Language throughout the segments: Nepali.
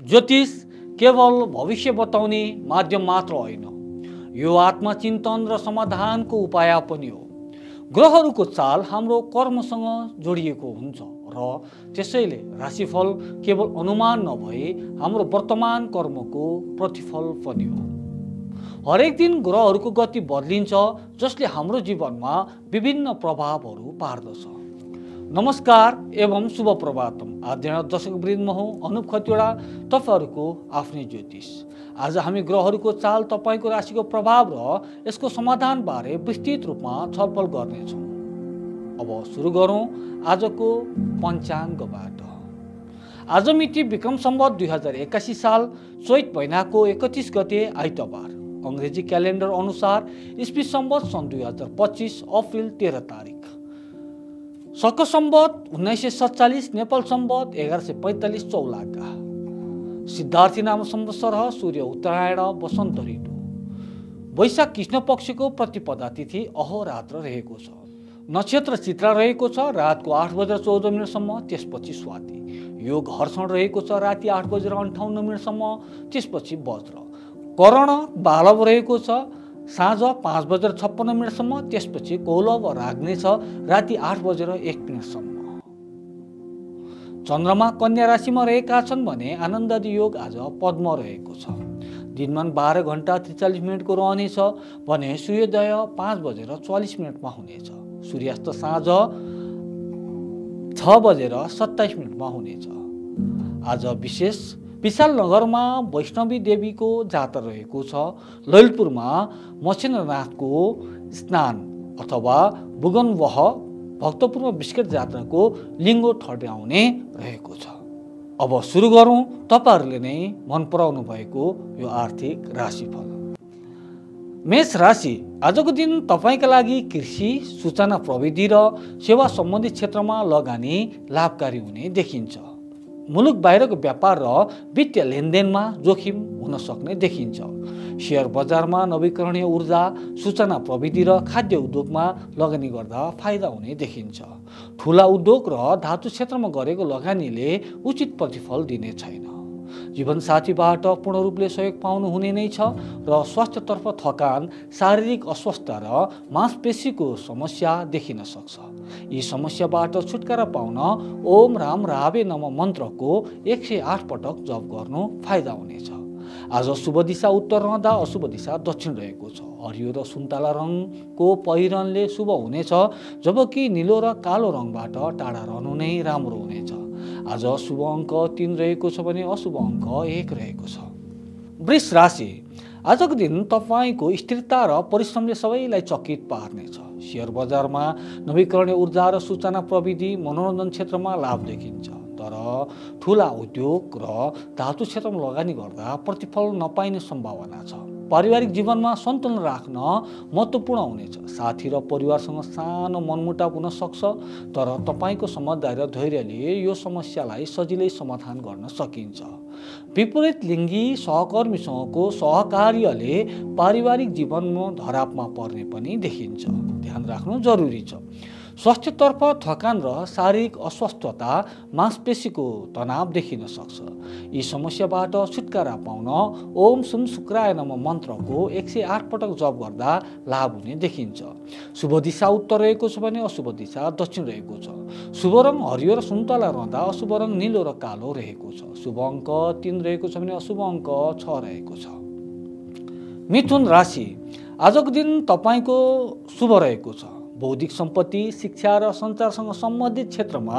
ज्योतिष केवल भविष्य बताउने माध्यम मात्र होइन, यो आत्मचिन्तन र समाधानको उपाय पनि हो। ग्रहहरूको चाल हाम्रो कर्मसँग जोडिएको हुन्छ र त्यसैले राशिफल केवल अनुमान नभई हाम्रो वर्तमान कर्मको प्रतिफल पनि हो। हरेक दिन ग्रहहरूको गति बदलिन्छ, जसले हाम्रो जीवनमा विभिन्न प्रभावहरू पार्दछ। नमस्कार एवं शुभ प्रभातम। आदरणीय दर्शकवृन्द, म हुँ अनुप खतिवडा, तपाईहरुको आफ्नै ज्योतिष। आज हामी ग्रहहरूको चाल, तपाईको राशिको प्रभाव र यसको समाधान बारे विस्तृत रूपमा छलफल गर्नेछौँ। अब सुरु गरौँ आजको पञ्चाङ्गबाट। आज मिति विक्रम सम्वत 2081 साल चैत महिनाको 31 गते आइतबार। अंग्रेजी क्यालेन्डर अनुसार इस्वी सम्वत सन् 2025 अप्रिल 13 तारिक। शक सम्वत 1947, नेपाल सम्वत 1145 चौलाका। सिद्धार्थी नाम संवत्सर, सूर्य उत्तरायण, वसन्त ऋतु। वैशाख कृष्ण पक्षको प्रतिपदा तिथि अहोरात्र रहेको छ। नक्षत्र चित्रा रहेको छ रातको 8 बजेर 14 मिनटसम्म, त्यसपछि स्वाति। योग हर्षण रहेको छ राति 8 बजेर 58 मिनटसम्म, त्यसपछि वज्र। करण बालव रहेको छ साँझ 5 बजेर 56 मिनटसम्म, त्यसपछि कौलव राग्ने छ राति 8 बजेर 1 मिनटसम्म। चन्द्रमा कन्या राशिमा रहेका छन् भने आनन्दादि योग आज पद्म रहेको छ। दिनमान 12 घण्टा 43 मिनटको रहनेछ भने सूर्योदय 5 बजेर 44 मिनटमा हुनेछ। सूर्यास्त साँझ 6 बजेर 27 मिनटमा हुनेछ। आज विशेष विशाल नगरमा वैष्णवी देवीको जात्रा रहेको छ। ललितपुरमा मच्छेन्द्रनाथको स्नान अथवा बुगनवह भक्तपुरमा विस्केट जात्राको लिङ्गो ठड्याउने रहेको छ। अब सुरु गरौँ तपाईहरूले नै मन पराउनु भएको यो आर्थिक राशिफल। मेष राशि। आजको दिन तपाईँका लागि कृषि, सूचना प्रविधि र सेवा सम्बन्धी क्षेत्रमा लगानी लाभकारी हुने देखिन्छ। मुलुक बाहिरको व्यापार र वित्तीय लेनदेनमा जोखिम हुन सक्ने देखिन्छ। शेयर बजारमा नवीकरणीय ऊर्जा, सूचना प्रविधि र खाद्य उद्योगमा लगानी गर्दा फाइदा हुने देखिन्छ। ठुला उद्योग र धातु क्षेत्रमा गरेको लगानीले उचित प्रतिफल दिने छैन। जीवनसाथीबाट पूर्ण रूपले सहयोग पाउनु हुने नै छ र स्वास्थ्यतर्फ थकान, शारीरिक अस्वस्थता र मांसपेशीको समस्या देखिन सक्छ। यी समस्याबाट छुटकारा पाउन ओम राम रावे नम मन्त्रको 108 पटक जप गर्नु फाइदा हुनेछ। आज शुभ दिशा उत्तर रहँदा अशुभ दिशा दक्षिण रहेको छ। हरियो र सुन्तला रङको पहिरनले शुभ हुनेछ, जबकि निलो र कालो रङबाट टाढा रहनु नै राम्रो हुनेछ। आज शुभ अङ्क 3 रहेको छ भने अशुभ अङ्क 1 रहेको छ। वृष राशि। आजको दिन तपाईँको स्थिरता र परिश्रमले सबैलाई चकित पार्नेछ। शेयर बजारमा नवीकरणीय ऊर्जा र सूचना प्रविधि, मनोरञ्जन क्षेत्रमा लाभ देखिन्छ, तर ठुला उद्योग र धातु क्षेत्रमा लगानी गर्दा प्रतिफल नपाइने सम्भावना छ। पारिवारिक जीवनमा सन्तुलन राख्न महत्त्वपूर्ण हुनेछ। साथी र परिवारसँग सानो मनमुटाव हुन सक्छ, तर तपाईँको समझदारी र धैर्यले यो समस्यालाई सजिलै समाधान गर्न सकिन्छ। विपरीत लिङ्गी सहकर्मीसँगको सहकार्यले पारिवारिक जीवनमा धरापमा पर्ने पनि देखिन्छ। ध्यान राख्नु जरुरी छ। स्वास्थ्यतर्फ थकान र शारीरिक अस्वस्थता, मांसपेशीको तनाव देखिन सक्छ। यी समस्याबाट छुटकारा पाउन ओम सुन शुक्राय नम मन्त्रको 108 पटक जप गर्दा लाभ हुने देखिन्छ। शुभ दिशा उत्तर रहेको छ भने अशुभ दिशा दक्षिण रहेको छ। शुभ रङ हरियो र सुन्तला रहँदा अशुभ रङ निलो र कालो रहेको छ। शुभ अङ्क 3 रहेको छ भने अशुभ अङ्क 6 रहेको छ। मिथुन राशि। आजको दिन तपाईँको शुभ रहेको छ। बौद्धिक सम्पत्ति, शिक्षा र सञ्चारसँग सम्बन्धित क्षेत्रमा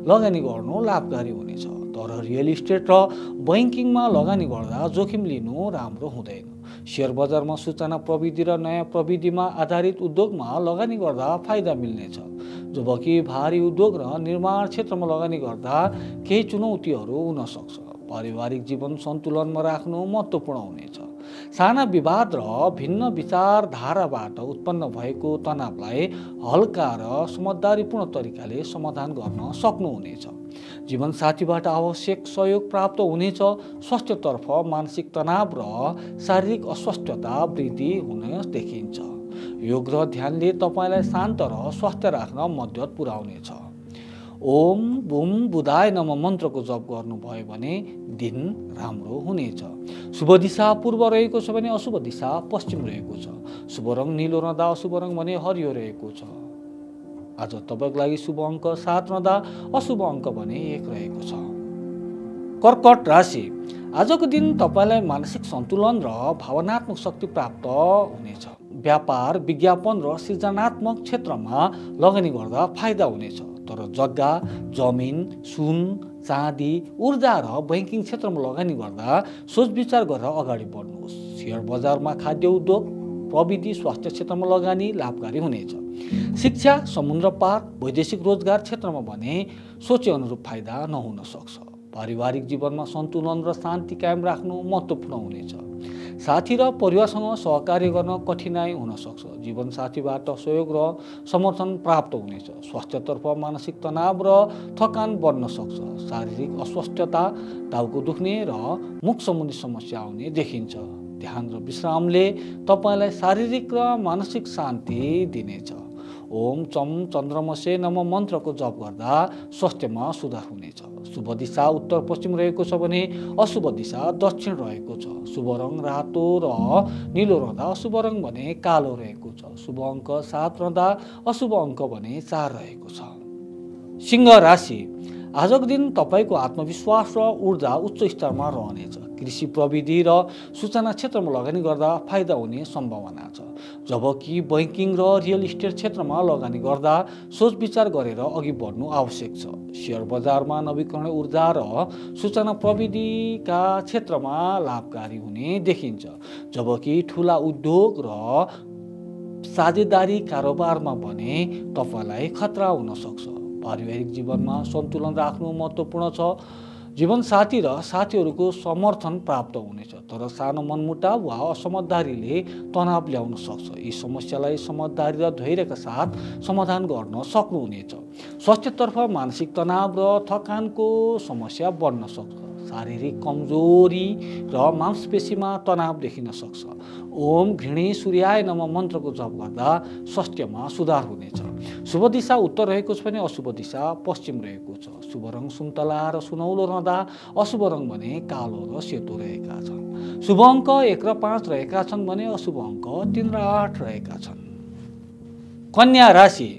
लगानी गर्नु लाभकारी हुनेछ, तर रियल इस्टेट र बैंकिङमा लगानी गर्दा जोखिम लिनु राम्रो हुँदैन। शेयर बजारमा सूचना प्रविधि र नयाँ प्रविधिमा आधारित उद्योगमा लगानी गर्दा फाइदा मिल्नेछ, जबकि भारी उद्योग र निर्माण क्षेत्रमा लगानी गर्दा केही चुनौतीहरू हुन सक्छ। पारिवारिक जीवन सन्तुलनमा राख्नु महत्त्वपूर्ण हुनेछ। साना विवाद र भिन्न विचारधाराबाट उत्पन्न भएको तनावलाई हल्का र समझदारीपूर्ण तरिकाले समाधान गर्न सक्नुहुनेछ। जीवनसाथीबाट आवश्यक सहयोग प्राप्त हुनेछ। स्वास्थ्यतर्फ मानसिक तनाव र शारीरिक अस्वस्थता वृद्धि हुन देखिन्छ। योग र ध्यानले तपाईँलाई शान्त र स्वस्थ राख्न मद्दत पुर्याउनेछ। ओम बुम बुधाय नमः मन्त्रको जप गर्नुभयो भने दिन राम्रो हुनेछ। शुभ दिशा पूर्व रहेको छ भने अशुभ दिशा पश्चिम रहेको छ। शुभ रङ नीलो रहँदा अशुभ रङ भने हरियो रहेको छ। आज तपाईँको लागि शुभ अङ्क 7 रहँदा अशुभ अङ्क भने 1 रहेको छ। कर्कट राशि, आजको दिन तपाईँलाई मानसिक सन्तुलन र भावनात्मक शक्ति प्राप्त हुनेछ। व्यापार, विज्ञापन र सृजनात्मक क्षेत्रमा लगानी गर्दा फाइदा हुनेछ। तर जग्गा, जमिन, सुन, चाँदी, ऊर्जा र बैंकिङ क्षेत्रमा लगानी गर्दा सोच विचार गरेर अगाडि बढ्नुहोस्। शेयर बजारमा, खाद्य उद्योग, प्रविधि, स्वास्थ्य क्षेत्रमा लगानी लाभकारी हुनेछ। शिक्षा, समुद्र पार, वैदेशिक रोजगार क्षेत्रमा भने सोचे अनुरूप फाइदा नहुन सक्छ। पारिवारिक जीवनमा सन्तुलन र शान्ति कायम राख्नु महत्त्वपूर्ण हुनेछ। साथी र परिवारसँग सहकार्य गर्न कठिनाइ हुन सक्छ। जीवनसाथीबाट सहयोग र समर्थन प्राप्त हुनेछ। स्वास्थ्यतर्फ मानसिक तनाव र थकान बढ्न सक्छ। शारीरिक अस्वस्थता, टाउको दुख्ने र मुख सम्बन्धी समस्या आउने देखिन्छ। ध्यान र विश्रामले तपाईँलाई शारीरिक र मानसिक शान्ति दिनेछ। ओम चम चन्द्रमसे नमः मन्त्रको जप गर्दा स्वास्थ्यमा सुधार हुनेछ। शुभ दिशा उत्तर पश्चिम रहेको छ भने अशुभ दिशा दक्षिण रहेको छ। शुभ रङ रातो र नीलो रहँदा अशुभ रङ भने कालो रहेको छ। शुभ अङ्क 7 रहँदा अशुभ अङ्क भने 4 रहेको छ। सिंह राशि, आजको दिन तपाईँको आत्मविश्वास र ऊर्जा उच्च स्तरमा रहनेछ। कृषि, प्रविधि र सूचना क्षेत्रमा लगानी गर्दा फाइदा हुने सम्भावना छ। जबकि बैंकिङ र रियल इस्टेट क्षेत्रमा लगानी गर्दा सोच विचार गरेर अघि बढ्नु आवश्यक छ। शेयर बजारमा नवीकरणीय ऊर्जा र सूचना प्रविधिका क्षेत्रमा लाभकारी हुने देखिन्छ। जबकि ठुला उद्योग र साझेदारी कारोबारमा भने तपाईँलाई खतरा हुन सक्छ। पारिवारिक जीवनमा सन्तुलन राख्नु महत्त्वपूर्ण छ। जीवनसाथी र साथीहरूको समर्थन प्राप्त हुनेछ। तर सानो मनमुटाव वा असमझदारीले तनाव ल्याउन सक्छ। यी समस्यालाई समझदारी र धैर्यका साथ समाधान गर्न सक्नुहुनेछ। स्वास्थ्यतर्फ मानसिक तनाव र थकानको समस्या बढ्न सक्छ। शारीरिक कमजोरी र मांसपेशीमा तनाव देखिन सक्छ। ओम घृणी सूर्याय नमः मन्त्रको जप गर्दा स्वास्थ्यमा सुधार हुनेछ। शुभ दिशा उत्तर रहेको छ भने अशुभ दिशा पश्चिम रहेको छ। शुभ रङ सुन्तला र सुनौलो रहँदा अशुभ रङ भने कालो र सेतो रहेका छन्। शुभ अङ्क 1 र 5 रहेका छन् भने अशुभ अङ्क 3 र 8 रहेका छन्। कन्या राशि,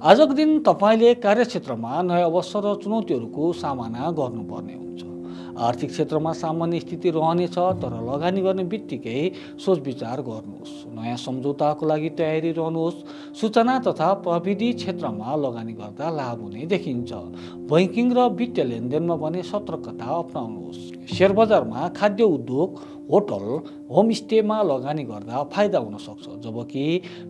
आजको दिन तपाईँले कार्यक्षेत्रमा नयाँ अवसर र चुनौतीहरूको सामना गर्नुपर्ने हुन्छ। आर्थिक क्षेत्रमा सामान्य स्थिति रहनेछ। तर लगानी गर्ने बित्तिकै सोच विचार गर्नुहोस्। नयाँ सम्झौताको लागि तयारी रहनुहोस्। सूचना तथा प्रविधि क्षेत्रमा लगानी गर्दा लाभ हुने देखिन्छ। बैंकिङ र वित्तीय लेनदेनमा भने सतर्कता अपनाउनुहोस्। शेयर बजारमा, खाद्य उद्योग, होटल, होमस्टेमा लगानी गर्दा फाइदा हुन सक्छ। जबकि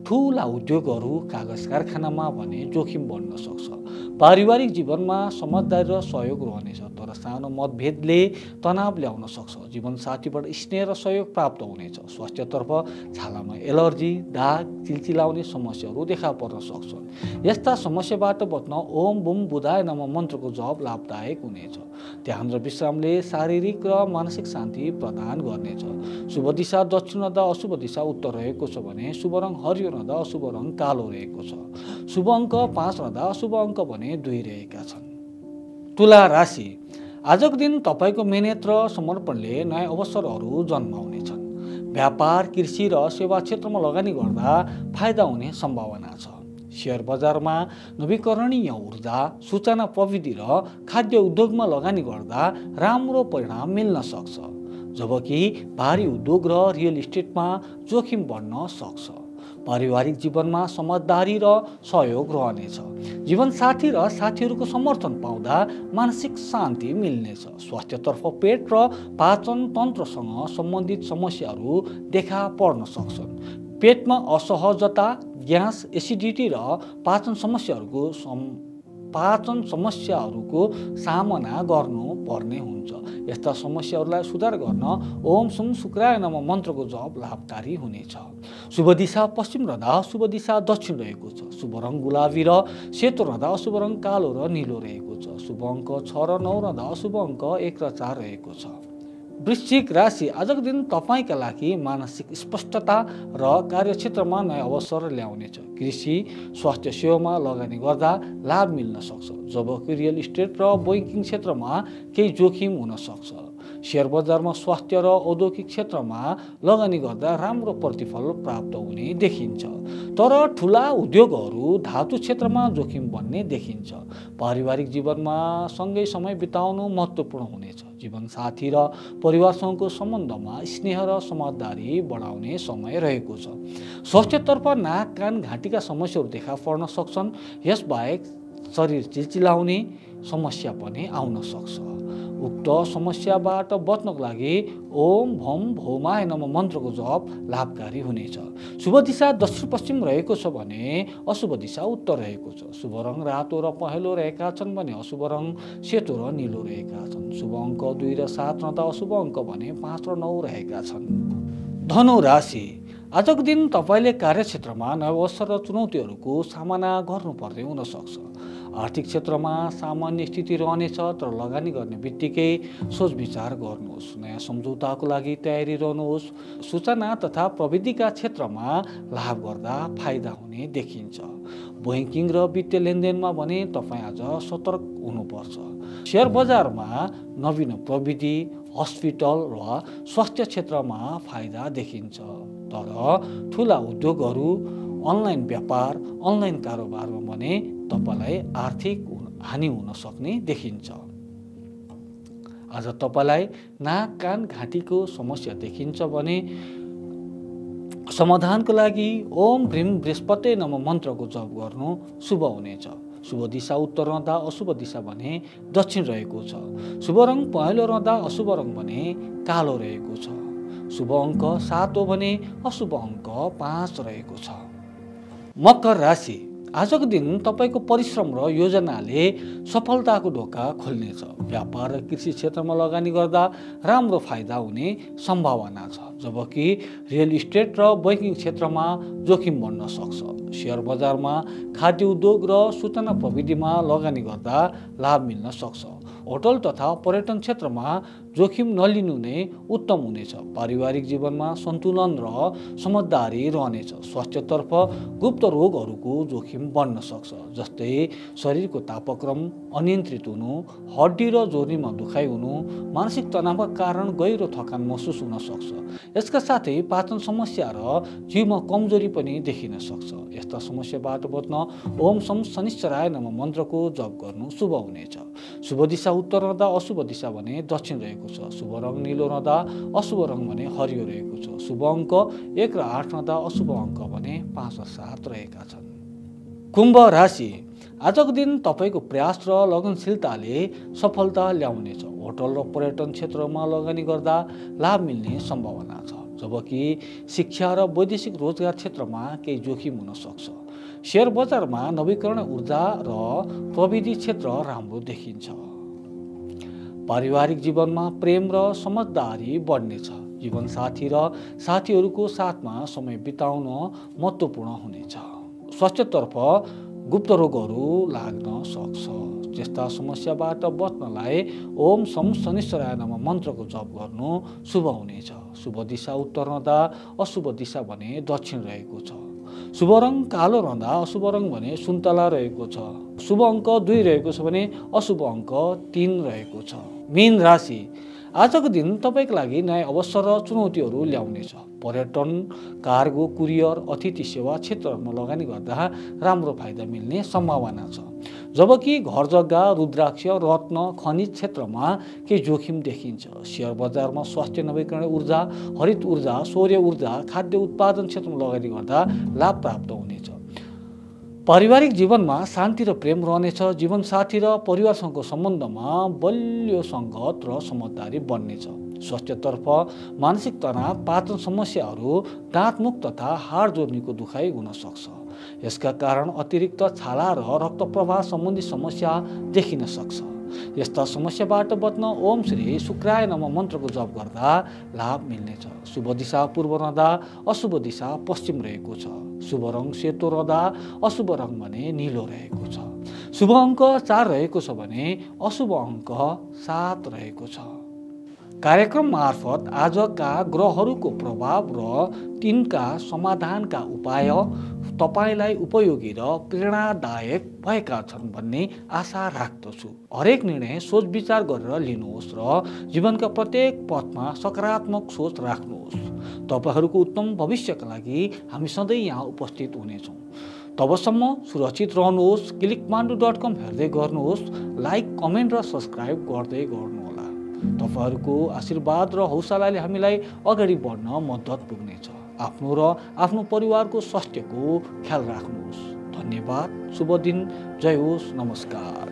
ठुला उद्योगहरू, कागज कारखानामा भने जोखिम बढ्न सक्छ। पारिवारिक जीवनमा समझदारी र सहयोग रहनेछ। तर सानो मतभेदले तनाव ल्याउन सक्छ। जीवनसाथीबाट स्नेह र सहयोग प्राप्त हुनेछ। स्वास्थ्यतर्फ छालामा एलर्जी, दाग, चिलचिलाउने समस्याहरू देखा पर्न सक्छन्। यस्ता समस्याबाट बच्न ओम बुम बुधाय नमः मन्त्रको जप लाभदायक हुनेछ। ध्यान र विश्रामले शारीरिक र मानसिक शान्ति प्रदान गर्नेछ। शुभ दिशा दक्षिण रहँदा अशुभ दिशा उत्तर रहेको छ भने शुभ रङ हरियो रहँदा अशुभ रङ कालो रहेको छ। शुभ अङ्क 5 रहँदा अशुभ अङ्क भने 2 रहेका छन्। तुला राशि, आजको दिन तपाईँको मेहनत र समर्पणले नयाँ अवसरहरू जन्माउनेछन्। व्यापार, कृषि र सेवा क्षेत्रमा लगानी गर्दा फाइदा हुने सम्भावना छ। शेयर बजारमा नवीकरणीय ऊर्जा, सूचना प्रविधि र खाद्य उद्योगमा लगानी गर्दा राम्रो परिणाम मिल्न सक्छ। जबकि भारी उद्योग र रियल इस्टेटमा जोखिम बढ्न सक्छ। पारिवारिक जीवनमा समझदारी र सहयोग रहनेछ। जीवनसाथी र साथीहरूको समर्थन पाउँदा मानसिक शान्ति मिल्नेछ। स्वास्थ्यतर्फ पेट र पाचन तन्त्रसँग सम्बन्धित समस्याहरू देखा पर्न सक्छन्। पेटमा असहजता, ग्यास, एसिडिटी र पाचन समस्याहरूको सामना गर्नुपर्ने हुन्छ। यस्ता समस्याहरूलाई सुधार गर्न ओम सुम शुक्राय नमः मन्त्रको जप लाभकारी हुनेछ। शुभ दिशा पश्चिम रहँदा शुभ दिशा दक्षिण रहेको छ। शुभ रङ गुलाबी र सेतो रहँदा अशुभ रङ कालो र नीलो रहेको छ। शुभ अङ्क 6 र 9 रहँदा अशुभ अङ्क 1 र 4 रहेको छ। वृश्चिक राशि आजको दिन तपाईँका लागि मानसिक स्पष्टता र कार्यक्षेत्रमा नयाँ अवसर ल्याउनेछ। कृषि स्वास्थ्य सेवामा लगानी गर्दा लाभ मिल्न सक्छ, जबकि रियल इस्टेट र बैंकिङ क्षेत्रमा केही जोखिम हुन सक्छ। शेयर बजारमा स्वास्थ्य र औद्योगिक क्षेत्रमा लगानी गर्दा राम्रो प्रतिफल प्राप्त हुने देखिन्छ, तर ठुला उद्योगहरू धातु क्षेत्रमा जोखिम बन्ने देखिन्छ। पारिवारिक जीवनमा सँगै समय बिताउनु महत्त्वपूर्ण हुनेछ। जीवनसाथी र परिवारसँगको सम्बन्धमा स्नेह र समझदारी बढाउने समय रहेको छ। स्वास्थ्यतर्फ नाक कान घाँटीका समस्याहरू देखा पर्न सक्छन्। यसबाहेक शरीर चिलचिलाउने समस्या पनि आउन सक्छ। उक्त समस्याबाट बच्नको लागि ओम भम भौमाय नमः मन्त्रको जप लाभकारी हुनेछ। शुभ दिशा दक्षिण पश्चिम रहेको छ भने अशुभ दिशा उत्तर रहेको छ। शुभ रङ रातो र पहेँलो रहेका छन् भने अशुभ रङ सेतो र नीलो रहेका छन्। शुभ अङ्क 2 र 7 रहँदा अशुभ अङ्क भने 5 र 9 रहेका छन्। धनु राशि आजको दिन तपाईँले कार्यक्षेत्रमा नयाँ अवसर र चुनौतीहरूको सामना गर्नुपर्ने हुन सक्छ। आर्थिक क्षेत्रमा सामान्य स्थिति रहनेछ, तर लगानी गर्ने बित्तिकै सोच विचार गर्नुहोस्। नयाँ सम्झौताको लागि तयारी रहनुहोस्। सूचना तथा प्रविधिका क्षेत्रमा लाभ गर्दा फाइदा हुने देखिन्छ। बैंकिङ र वित्तीय लेनदेनमा भने तपाईँ आज सतर्क हुनुपर्छ। शेयर बजारमा नवीन प्रविधि, हस्पिटल र स्वास्थ्य क्षेत्रमा फाइदा देखिन्छ, तर ठुला उद्योगहरू, अनलाइन व्यापार, अनलाइन कारोबारमा भने तपाईलाई आर्थिक हानि हुन सक्ने देखिन्छ। आज तपाईलाई नाक कान घाँटीको समस्या देखिन्छ भने समाधानको लागि ओम भ्रीम बृहस्पति नमः मन्त्रको जप गर्नु शुभ हुनेछ। शुभ दिशा उत्तर रहँदा अशुभ दिशा भने दक्षिण रहेको छ। शुभ रङ पहेँलो रहँदा अशुभ रङ भने कालो रहेको छ। शुभ अङ्क 7 हो भने अशुभ अङ्क 5 रहेको छ। मकर राशि आजको दिन तपाईँको परिश्रम र योजनाले सफलताको ढोका खोल्नेछ। व्यापार र कृषि क्षेत्रमा लगानी गर्दा राम्रो फाइदा हुने सम्भावना छ, जबकि रियल इस्टेट र बैंकिङ क्षेत्रमा जोखिम बढ्न सक्छ। शेयर बजारमा खाद्य उद्योग र सूचना प्रविधिमा लगानी गर्दा लाभ मिल्न सक्छ। होटल तथा पर्यटन क्षेत्रमा जोखिम नलिनु नै उत्तम हुनेछ। पारिवारिक जीवनमा सन्तुलन र समझदारी रहनेछ। स्वास्थ्यतर्फ गुप्त रोगहरूको जोखिम बढ्न सक्छ, जस्तै शरीरको तापक्रम अनियन्त्रित हुनु, हड्डी र जोर्नीमा दुखाइ हुनु, मानसिक तनावका कारण गहिरो थकान महसुस हुन सक्छ। यसका साथै पाचन समस्या र जिउमा कमजोरी पनि देखिन सक्छ। यस्ता समस्याबाट बच्न ओम सम शनिश्चराय नमः मन्त्रको जप गर्नु शुभ हुनेछ। शुभ दिशा उत्तर रहँदा अशुभ दिशा भने दक्षिण रहेको छ। शुभ रङ नीलो रहँदा अशुभ रङ भने हरियो रहेको छ। शुभ अङ्क 1 र 8 रहँदा अशुभ अङ्क भने 5 र 7 रहेका छन्। कुम्भ राशि आजको दिन तपाईँको प्रयास र लगनशीलताले सफलता ल्याउनेछ। होटल र पर्यटन क्षेत्रमा लगानी गर्दा लाभ मिल्ने सम्भावना छ, जबकि शिक्षा र वैदेशिक रोजगार क्षेत्रमा केही जोखिम हुन सक्छ। शेयर बजारमा नवीकरण ऊर्जा र प्रविधि क्षेत्र राम्रो देखिन्छ। पारिवारिक जीवनमा प्रेम र समझदारी बढ्नेछ। जीवनसाथी र साथीहरूको साथमा समय बिताउन महत्त्वपूर्ण हुनेछ। स्वास्थ्यतर्फ गुप्त रोगहरू लाग्न सक्छ। त्यस्ता समस्याबाट बच्नलाई ओम सम शनिश्चराय नमः मन्त्रको जप गर्नु शुभ हुनेछ। शुभ दिशा उत्तर रहँदा अशुभ दिशा भने दक्षिण रहेको छ। शुभ रङ कालो रहँदा अशुभ रङ भने सुन्तला रहेको छ। शुभ अङ्क 2 रहेको छ भने अशुभ अङ्क 3 रहेको छ। मीन राशि आजको दिन तपाईँको लागि नयाँ अवसर र चुनौतीहरू ल्याउनेछ। पर्यटन, कार्गो, कुरियर, अतिथि सेवा क्षेत्रहरूमा लगानी गर्दा राम्रो फाइदा मिल्ने सम्भावना छ, जबकि घर जग्गा, रुद्राक्ष, रत्न, खनिज क्षेत्रमा केही जोखिम देखिन्छ। शेयर बजारमा स्वास्थ्य, नवीकरण ऊर्जा, हरित ऊर्जा, सौर्य ऊर्जा, खाद्य उत्पादन क्षेत्रमा लगानी गर्दा लाभ प्राप्त हुनेछ। पारिवारिक जीवनमा शान्ति र प्रेम रहनेछ। जीवनसाथी र परिवारसँगको सम्बन्धमा बलियो सङ्गत र समझदारी बन्नेछ। स्वास्थ्यतर्फ मानसिक तनाव, पाचन समस्याहरू, दाँतमुख तथा हाड जोर्नीको दुखाइ हुन सक्छ। यसका कारण अतिरिक्त छाला र रक्त प्रवाह सम्बन्धी समस्या देखिन सक्छ। यस्ता समस्याबाट बच्न ओम श्री शुक्राय नमः मन्त्रको जप गर्दा लाभ मिल्नेछ। शुभ दिशा पूर्व रहँदा अशुभ दिशा पश्चिम रहेको छ। शुभ रङ सेतो रहँदा अशुभ रङ भने नीलो रहेको छ। शुभ अङ्क 4 रहेको छ भने अशुभ अङ्क 7 रहेको छ। कार्यक्रम मार्फत आजका ग्रहहरूको प्रभाव र तिनका समाधानका उपाय तपाईँलाई उपयोगी र प्रेरणादायक भएका छन् भन्ने आशा राख्दछु। हरेक निर्णय सोच विचार गरेर लिनुहोस् र जीवनका प्रत्येक पथमा सकारात्मक सोच राख्नुहोस्। तपाईँहरूको उत्तम भविष्यका लागि हामी सधैँ यहाँ उपस्थित हुनेछौँ। तबसम्म सुरक्षित रहनुहोस्। क्लिकमान्डु.com हेर्दै गर्नुहोस्। लाइक, कमेन्ट र सब्सक्राइब गर्दै गर्नुहोला। तपाईँहरूको आशीर्वाद र हौसलाले हामीलाई अगाडि बढ्न मद्दत पुग्नेछ। आफ्नो र आफ्नो परिवारको स्वास्थ्यको ख्याल राख्नुहोस्। धन्यवाद। शुभ दिन। जय होस्। नमस्कार।